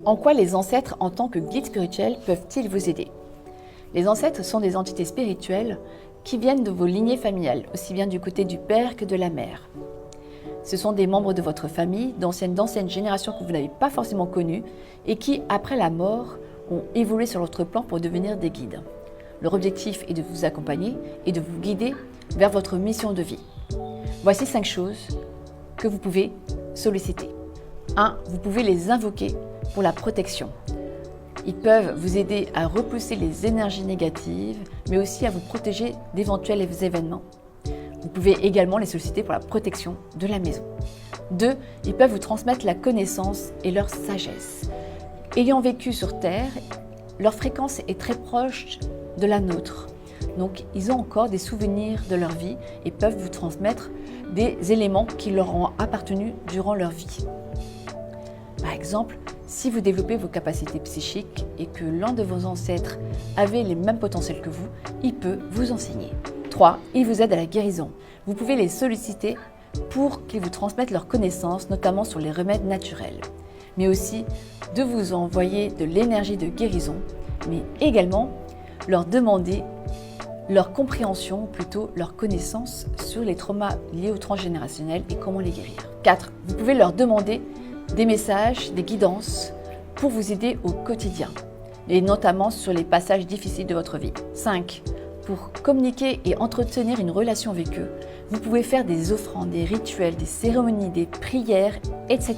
En quoi les ancêtres en tant que guides spirituels peuvent-ils vous aider? Les ancêtres sont des entités spirituelles qui viennent de vos lignées familiales, aussi bien du côté du père que de la mère. Ce sont des membres de votre famille, d'anciennes générations que vous n'avez pas forcément connues et qui, après la mort, ont évolué sur votre plan pour devenir des guides. Leur objectif est de vous accompagner et de vous guider vers votre mission de vie. Voici 5 choses que vous pouvez solliciter. 1. Vous pouvez les invoquer pour la protection. Ils peuvent vous aider à repousser les énergies négatives, mais aussi à vous protéger d'éventuels événements. Vous pouvez également les solliciter pour la protection de la maison. 2. Ils peuvent vous transmettre la connaissance et leur sagesse. Ayant vécu sur Terre, leur fréquence est très proche de la nôtre. Donc, ils ont encore des souvenirs de leur vie et peuvent vous transmettre des éléments qui leur ont appartenu durant leur vie. Par exemple, si vous développez vos capacités psychiques et que l'un de vos ancêtres avait les mêmes potentiels que vous, il peut vous enseigner. 3. Ils vous aident à la guérison. Vous pouvez les solliciter pour qu'ils vous transmettent leurs connaissances, notamment sur les remèdes naturels, mais aussi de vous envoyer de l'énergie de guérison, mais également leur demander leur compréhension, ou plutôt leur connaissance sur les traumas liés au transgénérationnel et comment les guérir. 4. Vous pouvez leur demander des messages, des guidances pour vous aider au quotidien, et notamment sur les passages difficiles de votre vie. 5. Pour communiquer et entretenir une relation avec eux, vous pouvez faire des offrandes, des rituels, des cérémonies, des prières, etc.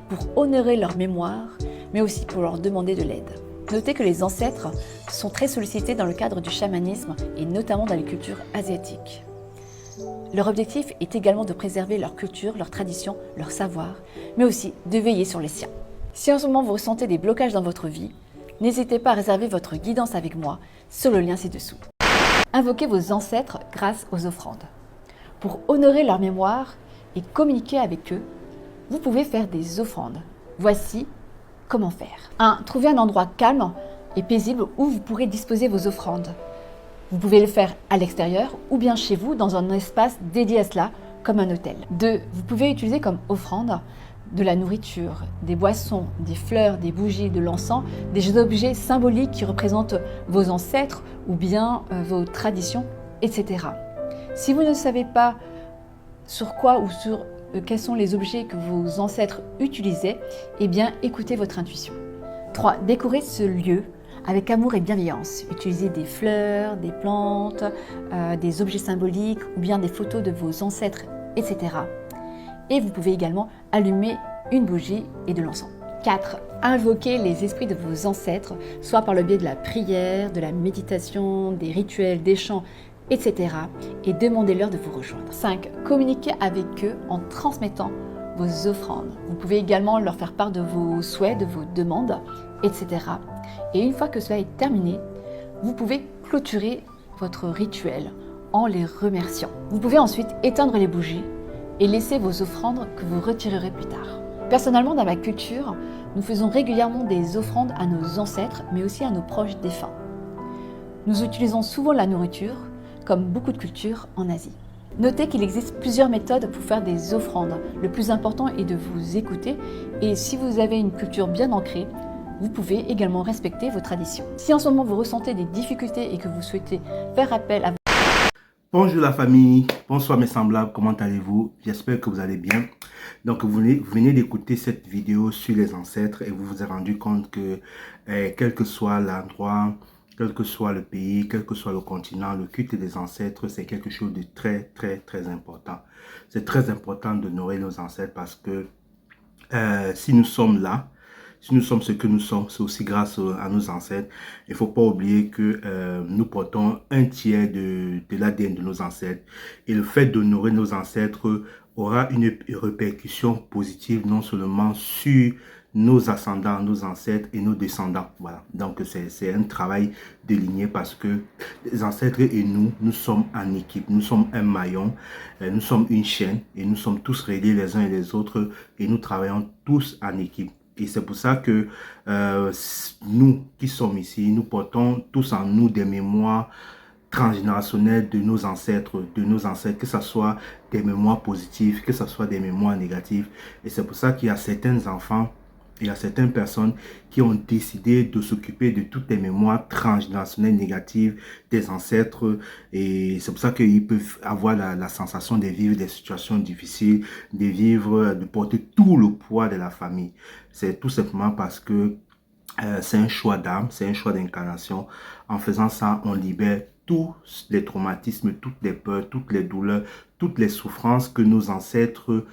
pour honorer leur mémoire, mais aussi pour leur demander de l'aide. Notez que les ancêtres sont très sollicités dans le cadre du chamanisme et notamment dans les cultures asiatiques. Leur objectif est également de préserver leur culture, leurs traditions, leur savoir, mais aussi de veiller sur les siens. Si en ce moment vous ressentez des blocages dans votre vie, n'hésitez pas à réserver votre guidance avec moi sur le lien ci-dessous. Invoquez vos ancêtres grâce aux offrandes. Pour honorer leur mémoire et communiquer avec eux, vous pouvez faire des offrandes. Voici comment faire. 1. Trouvez un endroit calme et paisible où vous pourrez disposer vos offrandes. Vous pouvez le faire à l'extérieur ou bien chez vous dans un espace dédié à cela, comme un hôtel. 2. Vous pouvez utiliser comme offrande de la nourriture, des boissons, des fleurs, des bougies, de l'encens, des objets symboliques qui représentent vos ancêtres ou bien vos traditions, etc. Si vous ne savez pas sur quoi ou sur quels sont les objets que vos ancêtres utilisaient, eh bien écoutez votre intuition. 3. Décorez ce lieu avec amour et bienveillance. Utilisez des fleurs, des plantes, des objets symboliques ou bien des photos de vos ancêtres, etc. Et vous pouvez également allumer une bougie et de l'encens. 4. Invoquez les esprits de vos ancêtres, soit par le biais de la prière, de la méditation, des rituels, des chants, etc. et demandez-leur de vous rejoindre. 5. Communiquez avec eux en transmettant vos offrandes. Vous pouvez également leur faire part de vos souhaits, de vos demandes, etc. Et une fois que cela est terminé, vous pouvez clôturer votre rituel en les remerciant. Vous pouvez ensuite éteindre les bougies et laisser vos offrandes que vous retirerez plus tard. Personnellement, dans ma culture, nous faisons régulièrement des offrandes à nos ancêtres, mais aussi à nos proches défunts. Nous utilisons souvent la nourriture, comme beaucoup de cultures en Asie. Notez qu'il existe plusieurs méthodes pour faire des offrandes. Le plus important est de vous écouter et si vous avez une culture bien ancrée, vous pouvez également respecter vos traditions. Si en ce moment vous ressentez des difficultés et que vous souhaitez faire appel à... Bonjour la famille, bonsoir mes semblables, comment allez-vous? J'espère que vous allez bien. Donc vous venez d'écouter cette vidéo sur les ancêtres et vous vous êtes rendu compte que quel que soit l'endroit, quel que soit le pays, quel que soit le continent, le culte des ancêtres, c'est quelque chose de très important. C'est très important d'honorer nos ancêtres parce que si nous sommes là, si nous sommes ce que nous sommes, c'est aussi grâce à nos ancêtres. Il ne faut pas oublier que nous portons un tiers de l'ADN de nos ancêtres. Et le fait d'honorer nos ancêtres aura une répercussion positive non seulement sur nos ascendants, nos ancêtres et nos descendants. Voilà. Donc c'est un travail de lignée parce que les ancêtres et nous sommes en équipe. Nous sommes un maillon, nous sommes une chaîne et nous sommes tous reliés les uns et les autres et nous travaillons tous en équipe. Et c'est pour ça que nous qui sommes ici, nous portons tous en nous des mémoires transgénérationnelles de nos ancêtres, que ce soit des mémoires positives, que ce soit des mémoires négatives. Et c'est pour ça qu'il y a certains enfants il y a certaines personnes qui ont décidé de s'occuper de toutes les mémoires transgénérationnelles négatives des ancêtres. Et c'est pour ça qu'ils peuvent avoir la sensation de vivre des situations difficiles, de porter tout le poids de la famille. C'est tout simplement parce que c'est un choix d'âme, c'est un choix d'incarnation. En faisant ça, on libère tous les traumatismes, toutes les peurs, toutes les douleurs, toutes les souffrances que nos ancêtres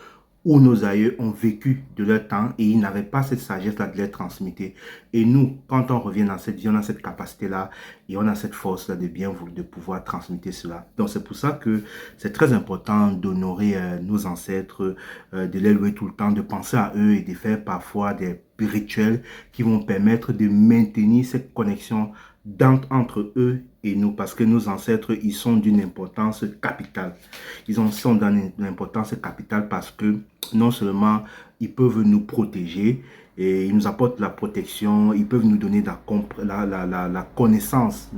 ou nos aïeux ont vécu de leur temps et ils n'avaient pas cette sagesse-là de les transmettre. Et nous, quand on revient dans cette vie, on a cette capacité-là et on a cette force-là de bien de pouvoir transmettre cela. Donc c'est pour ça que c'est très important d'honorer nos ancêtres, de les louer tout le temps, de penser à eux et de faire parfois des rituels qui vont permettre de maintenir cette connexion entre eux et nous, parce que nos ancêtres, ils sont d'une importance capitale. Sont d'une importance capitale parce que non seulement ils peuvent nous protéger, et ils nous apportent la protection, ils peuvent nous donner la connaissance,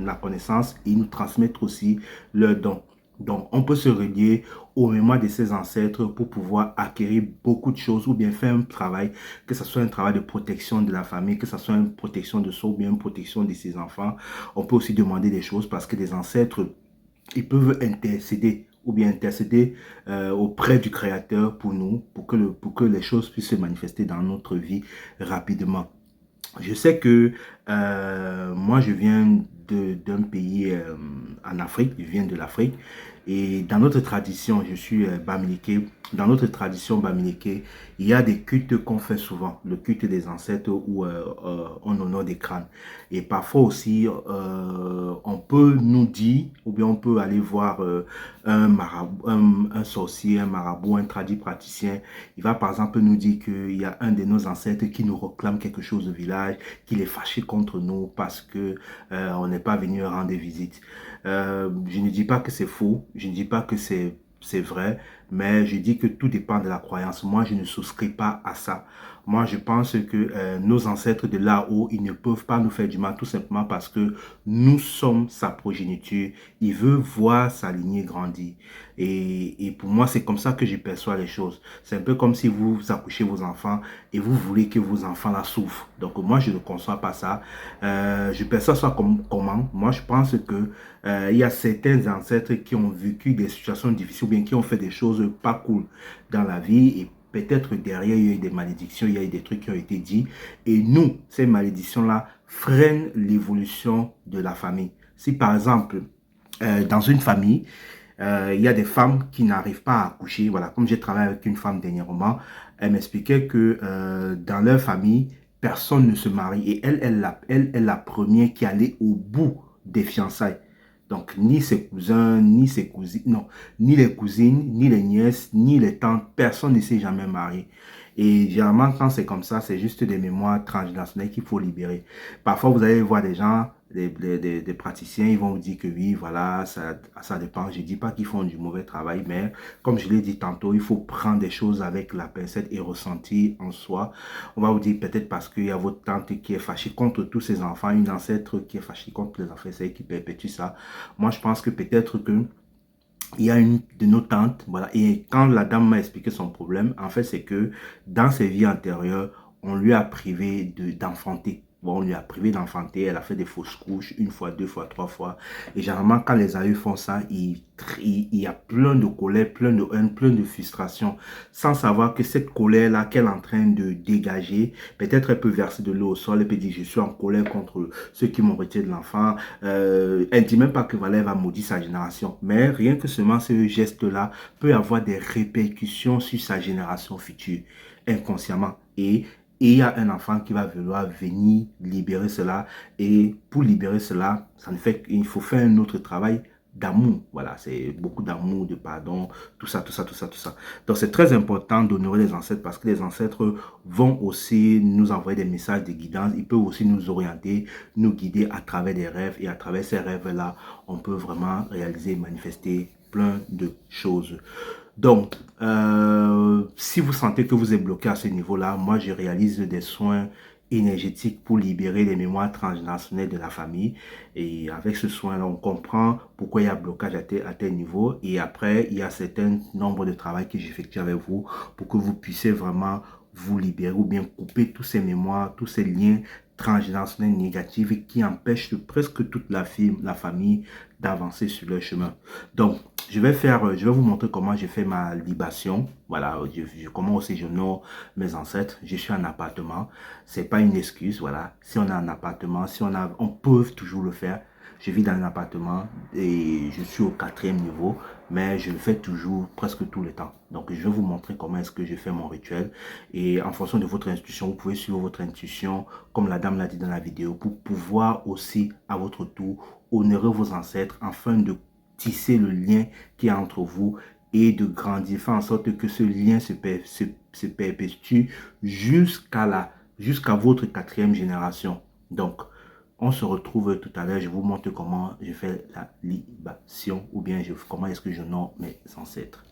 et ils nous transmettent aussi leurs dons. Donc, on peut se relier aux mémoires de ses ancêtres pour pouvoir acquérir beaucoup de choses ou bien faire un travail, que ce soit un travail de protection de la famille, que ce soit une protection de soi ou bien une protection de ses enfants. On peut aussi demander des choses parce que les ancêtres, ils peuvent intercéder ou bien intercéder auprès du Créateur pour nous, pour que les choses puissent se manifester dans notre vie rapidement. Je sais que moi, je viens d'un pays en Afrique, je viens de l'Afrique. Et dans notre tradition, je suis Bamileke. Dans notre tradition Bamileke, il y a des cultes qu'on fait souvent. Le culte des ancêtres où on honore des crânes. Et parfois aussi, on peut nous dire, ou bien on peut aller voir un marabout, un sorcier, un marabout, un tradit praticien. Il va par exemple nous dire qu'il y a un de nos ancêtres qui nous réclame quelque chose au village, qu'il est fâché contre nous parce que on n'est pas venu rendre visite. Je ne dis pas que c'est faux, je ne dis pas que c'est vrai, mais je dis que tout dépend de la croyance. Moi, je ne souscris pas à ça. Moi, je pense que nos ancêtres de là-haut, ils ne peuvent pas nous faire du mal tout simplement parce que nous sommes sa progéniture. Il veut voir sa lignée grandir. Et pour moi, c'est comme ça que je perçois les choses. C'est un peu comme si vous accouchez vos enfants et vous voulez que vos enfants la souffrent. Donc moi, je ne conçois pas ça. Je perçois ça comment? Moi, je pense que il y a certains ancêtres qui ont vécu des situations difficiles ou bien qui ont fait des choses pas cool dans la vie et peut-être derrière, il y a eu des malédictions, il y a eu des trucs qui ont été dits. Et nous, ces malédictions-là freinent l'évolution de la famille. Si par exemple, dans une famille, il y a des femmes qui n'arrivent pas à accoucher. Voilà, comme j'ai travaillé avec une femme dernièrement, elle m'expliquait que dans leur famille, personne ne se marie. Et elle est la première qui allait au bout des fiançailles. Donc, ni ses cousins, ni ses cousines, non, ni les cousines, ni les nièces, ni les tantes, personne ne s'est jamais marié. Et généralement, quand c'est comme ça, c'est juste des mémoires transgénérationnelles qu'il faut libérer. Parfois, vous allez voir des gens, des praticiens, ils vont vous dire que oui, voilà, ça dépend. Je ne dis pas qu'ils font du mauvais travail, mais comme je l'ai dit tantôt, il faut prendre des choses avec la pincette et ressentir en soi. On va vous dire peut-être parce qu'il y a votre tante qui est fâchée contre tous ses enfants, une ancêtre qui est fâchée contre les enfants, c'est elle qui perpétue ça. Moi, je pense que peut-être que il y a une de nos tantes, voilà, et quand la dame m'a expliqué son problème, en fait, c'est que dans ses vies antérieures, on lui a privé d'enfanter. Bon, on lui a privé d'enfanter, elle a fait des fausses couches, une fois, deux fois, trois fois. Et généralement, quand les aïeux font ça, il y a plein de colère, plein de haine, plein de frustration, sans savoir que cette colère-là qu'elle est en train de dégager, peut-être elle peut verser de l'eau au sol, elle peut dire, je suis en colère contre ceux qui m'ont retiré de l'enfant. Elle ne dit même pas que voilà, elle va maudire sa génération. Mais rien que seulement ce geste-là peut avoir des répercussions sur sa génération future, inconsciemment. Et il y a un enfant qui va vouloir venir libérer cela. Et pour libérer cela, ça ne fait qu'il faut faire un autre travail d'amour. Voilà, c'est beaucoup d'amour, de pardon, tout ça, tout ça, tout ça, tout ça. Donc c'est très important d'honorer les ancêtres parce que les ancêtres vont aussi nous envoyer des messages de guidance. Ils peuvent aussi nous orienter, nous guider à travers des rêves. Et à travers ces rêves-là, on peut vraiment réaliser et manifester plein de choses. Donc, si vous sentez que vous êtes bloqué à ce niveau-là, moi, je réalise des soins énergétiques pour libérer les mémoires transgénérationnelles de la famille. Et avec ce soin-là, on comprend pourquoi il y a blocage à tel niveau. Et après, il y a certains nombres de travail que j'effectue avec vous pour que vous puissiez vraiment vous libérer ou bien couper tous ces mémoires, tous ces liens transgénérationnels négatifs et qui empêchent presque toute la famille d'avancer sur leur chemin. Donc, je vais vous montrer comment j'ai fait ma libation. Voilà, comment aussi je honore mes ancêtres. Je suis en appartement. C'est pas une excuse, voilà. Si on a un appartement, on peut toujours le faire. Je vis dans un appartement et je suis au 4e niveau, mais je le fais toujours, presque tout le temps. Donc, je vais vous montrer comment est-ce que je fais mon rituel. Et en fonction de votre intuition, vous pouvez suivre votre intuition, comme la dame l'a dit dans la vidéo, pour pouvoir aussi, à votre tour, honorer vos ancêtres afin de tisser le lien qui est entre vous et de grandir, faire en sorte que ce lien se perpétue jusqu'à votre 4e génération. Donc, on se retrouve tout à l'heure. Je vous montre comment je fais la libation ou bien comment est-ce que je honore mes ancêtres.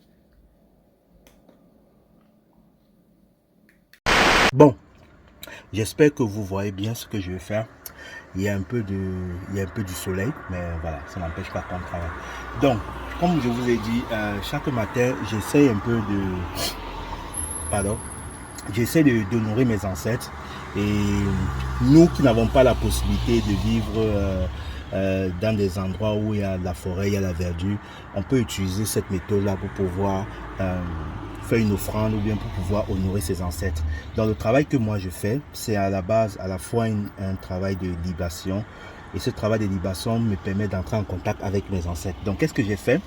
Bon, j'espère que vous voyez bien ce que je vais faire. Il y a un peu du soleil, mais voilà, ça n'empêche pas qu'on travaille. Donc, comme je vous ai dit, chaque matin, j'essaie un peu d'honorer mes ancêtres. Et nous qui n'avons pas la possibilité de vivre dans des endroits où il y a de la forêt, il y a la verdure, on peut utiliser cette méthode-là pour pouvoir faire une offrande ou bien pour pouvoir honorer ses ancêtres. Dans le travail que moi je fais, c'est à la base à la fois un travail de libation. Et ce travail de libation me permet d'entrer en contact avec mes ancêtres. Donc qu'est-ce que j'ai fait?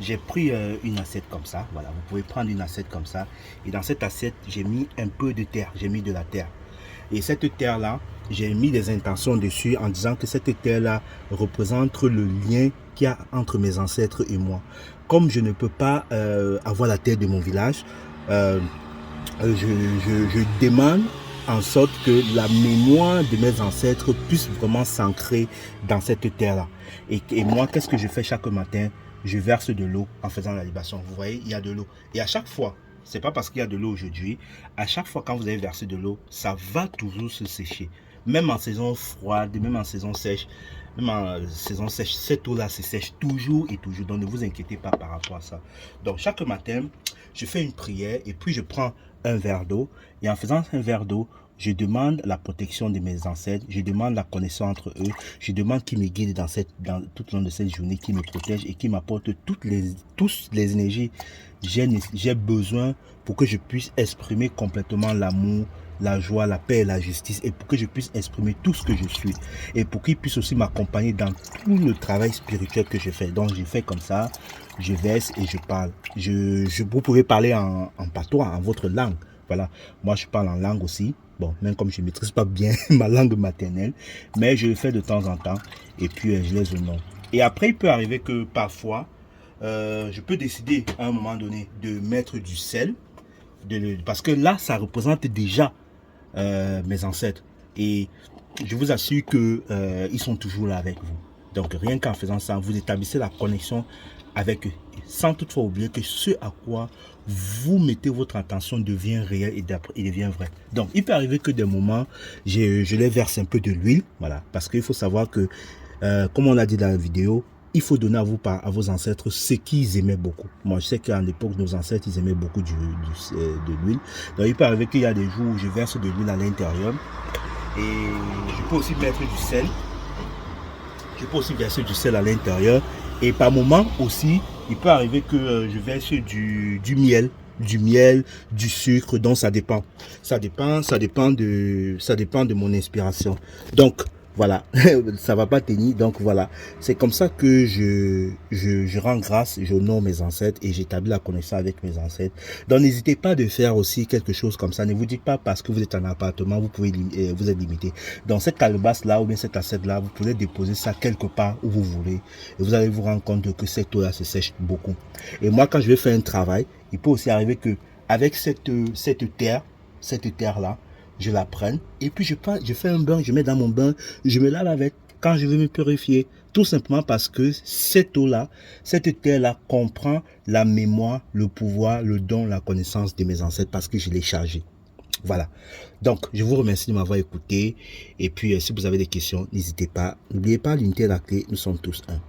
J'ai pris une assiette comme ça. Voilà, vous pouvez prendre une assiette comme ça. Et dans cette assiette, j'ai mis un peu de terre. J'ai mis de la terre. Et cette terre-là, j'ai mis des intentions dessus en disant que cette terre-là représente le lien qu'il y a entre mes ancêtres et moi. Comme je ne peux pas avoir la terre de mon village, je demande en sorte que la mémoire de mes ancêtres puisse vraiment s'ancrer dans cette terre-là. Et moi, qu'est-ce que je fais chaque matin? Je verse de l'eau en faisant la libation. Vous voyez, il y a de l'eau. Et à chaque fois, c'est pas parce qu'il y a de l'eau aujourd'hui, à chaque fois quand vous avez versé de l'eau, ça va toujours se sécher. Même en saison froide, même en saison sèche, cette eau-là se sèche toujours et toujours. Donc ne vous inquiétez pas par rapport à ça. Donc chaque matin, je fais une prière et puis je prends un verre d'eau. Et en faisant un verre d'eau, je demande la protection de mes ancêtres, je demande la connaissance entre eux, je demande qu'ils me guident tout au long de cette journée, qu'ils me protègent et qu'ils m'apportent toutes les énergies j'ai besoin pour que je puisse exprimer complètement l'amour, la joie, la paix et la justice, et pour que je puisse exprimer tout ce que je suis, et pour qu'ils puissent aussi m'accompagner dans tout le travail spirituel que je fais. Donc je fais comme ça, je verse et je parle. Vous pouvez parler en patois, en votre langue. Voilà, moi je parle en langue aussi. Bon, même comme je ne maîtrise pas bien ma langue maternelle, mais je le fais de temps en temps, et puis je les honore. Et après, il peut arriver que parfois, je peux décider à un moment donné de mettre du sel, parce que là, ça représente déjà mes ancêtres. Et je vous assure que ils sont toujours là avec vous. Donc, rien qu'en faisant ça, vous établissez la connexion avec eux, sans toutefois oublier que ce à quoi vous mettez votre attention devient réel et devient vrai. Donc, il peut arriver que des moments, je les verse un peu de l'huile, voilà, parce qu'il faut savoir que, comme on l'a dit dans la vidéo, il faut donner à vos ancêtres ce qu'ils aimaient beaucoup. Moi, je sais qu'à l'époque, nos ancêtres, ils aimaient beaucoup de l'huile. Donc, il peut arriver qu'il y a des jours où je verse de l'huile à l'intérieur. Et je peux aussi mettre du sel. Je peux aussi verser du sel à l'intérieur. Et par moment aussi, il peut arriver que je verse du miel, du sucre. Donc, ça dépend. Ça dépend de mon inspiration. Donc, voilà, ça va pas tenir, donc voilà, c'est comme ça que je rends grâce, j'honore mes ancêtres et j'établis la connexion avec mes ancêtres. Donc n'hésitez pas de faire aussi quelque chose comme ça. Ne vous dites pas parce que vous êtes en appartement, vous êtes limité. Dans cette calebasse là ou bien cette assiette là, vous pouvez déposer ça quelque part où vous voulez et vous allez vous rendre compte que cette eau là se sèche beaucoup. Et moi, quand je vais faire un travail, il peut aussi arriver que avec cette terre là, je la prenne et puis je fais un bain, je mets dans mon bain, je me lave avec quand je veux me purifier. Tout simplement parce que cette eau-là, cette terre-là comprend la mémoire, le pouvoir, le don, la connaissance de mes ancêtres parce que je l'ai chargé. Voilà. Donc, je vous remercie de m'avoir écouté. Et puis, si vous avez des questions, n'hésitez pas. N'oubliez pas l'unité de la clé, nous sommes tous un.